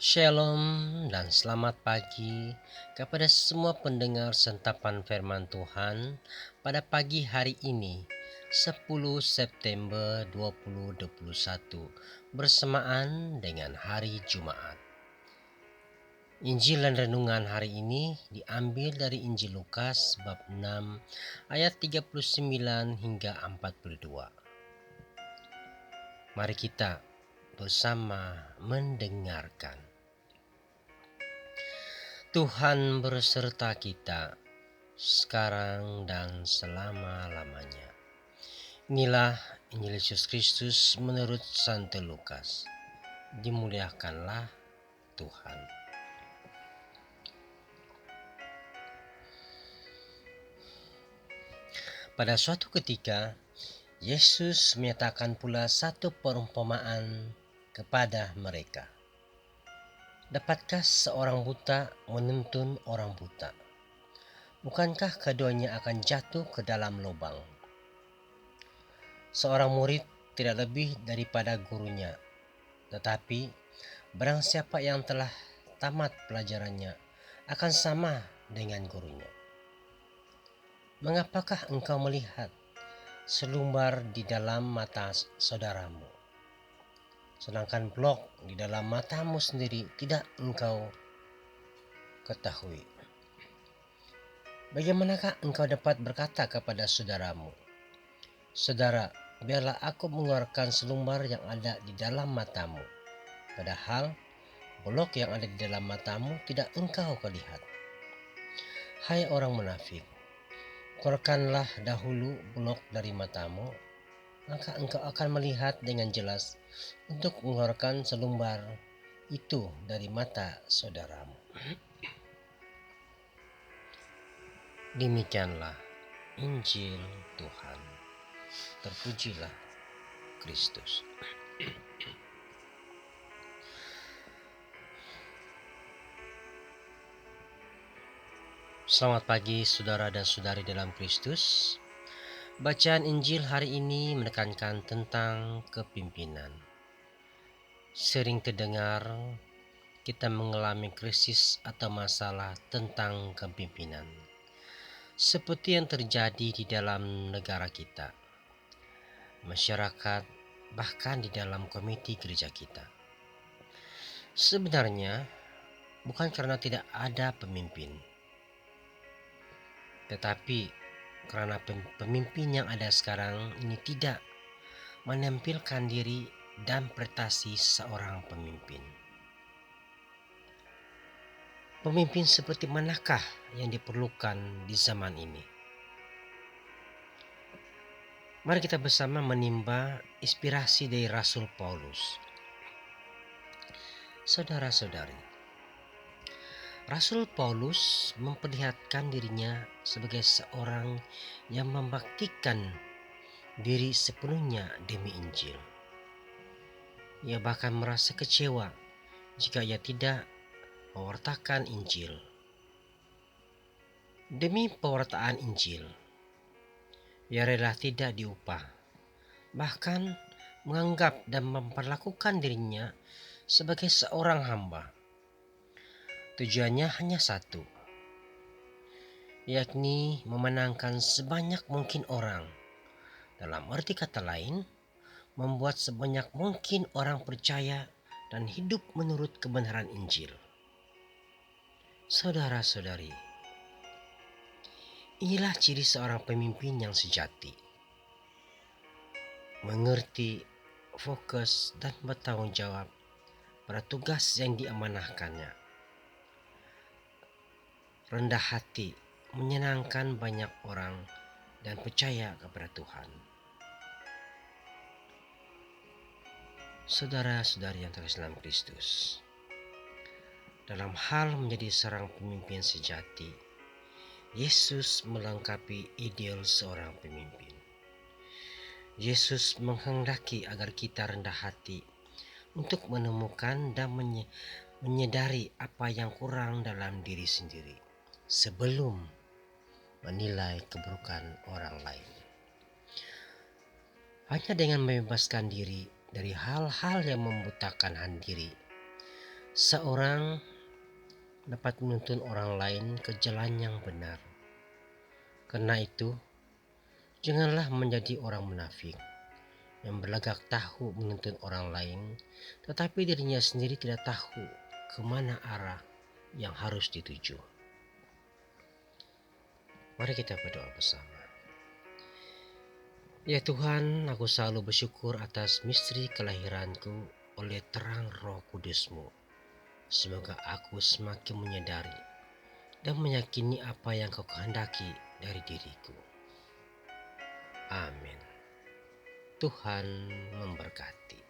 Shalom dan selamat pagi kepada semua pendengar sentapan firman Tuhan pada pagi hari ini 10 September 2021 bersamaan dengan hari Jumat. Injil dan renungan hari ini diambil dari Injil Lukas bab 6 ayat 39 hingga 42. Mari kita bersama mendengarkan. Tuhan berserta kita sekarang dan selama-lamanya. Inilah Injil Yesus Kristus menurut Santo Lukas. Dimuliakanlah Tuhan. Pada suatu ketika, Yesus menyatakan pula satu perumpamaan kepada mereka. Dapatkah seorang buta menuntun orang buta? Bukankah keduanya akan jatuh ke dalam lubang? Seorang murid tidak lebih daripada gurunya, tetapi barang siapa yang telah tamat pelajarannya akan sama dengan gurunya. Mengapakah engkau melihat selumbar di dalam mata saudaramu, sedangkan blok di dalam matamu sendiri tidak engkau ketahui? Bagaimanakah engkau dapat berkata kepada saudaramu, "Saudara, biarlah aku mengeluarkan selumbar yang ada di dalam matamu," padahal blok yang ada di dalam matamu tidak engkau lihat? Hai orang munafik, keluarkanlah dahulu blok dari matamu, maka engkau akan melihat dengan jelas untuk mengeluarkan selumbar itu dari mata saudaramu. Demikianlah Injil Tuhan. Terpujilah Kristus. Selamat pagi saudara dan saudari dalam Kristus. Bacaan Injil hari ini menekankan tentang kepimpinan. Sering terdengar kita mengalami krisis atau masalah tentang kepimpinan, seperti yang terjadi di dalam negara kita, masyarakat, bahkan di dalam komite gereja kita. Sebenarnya bukan karena tidak ada pemimpin, tetapi karena pemimpin yang ada sekarang ini tidak menampilkan diri dan prestasi seorang pemimpin. Pemimpin seperti manakah yang diperlukan di zaman ini? Mari kita bersama menimba inspirasi dari Rasul Paulus. Saudara-saudari, Rasul Paulus memperlihatkan dirinya sebagai seorang yang membaktikan diri sepenuhnya demi Injil. Ia bahkan merasa kecewa jika ia tidak mewartakan Injil. Demi pewartaan Injil, ia rela tidak diupah, bahkan menganggap dan memperlakukan dirinya sebagai seorang hamba. Tujuannya hanya satu, yakni memenangkan sebanyak mungkin orang. Dalam arti kata lain, membuat sebanyak mungkin orang percaya dan hidup menurut kebenaran Injil. Saudara-saudari, inilah ciri seorang pemimpin yang sejati. Mengerti, fokus, dan bertanggung jawab pada tugas yang diamanahkannya. Rendah hati, menyenangkan banyak orang, dan percaya kepada Tuhan. Saudara-saudari yang terkasih dalam Kristus, dalam hal menjadi seorang pemimpin sejati, Yesus melengkapi ideal seorang pemimpin. Yesus menghendaki agar kita rendah hati untuk menemukan dan menyadari apa yang kurang dalam diri sendiri sebelum menilai keburukan orang lain. Hanya dengan membebaskan diri dari hal-hal yang membutakan diri, Seorang dapat menuntun orang lain ke jalan yang benar. Karena itu, janganlah menjadi orang munafik yang berlagak tahu menuntun orang lain, tetapi dirinya sendiri tidak tahu kemana arah yang harus dituju. Mari kita berdoa bersama. Ya Tuhan, aku selalu bersyukur atas misteri kelahiranku oleh terang Roh Kudus-Mu. Semoga aku semakin menyadari dan meyakini apa yang Kau kehendaki dari diriku. Amin. Tuhan memberkati.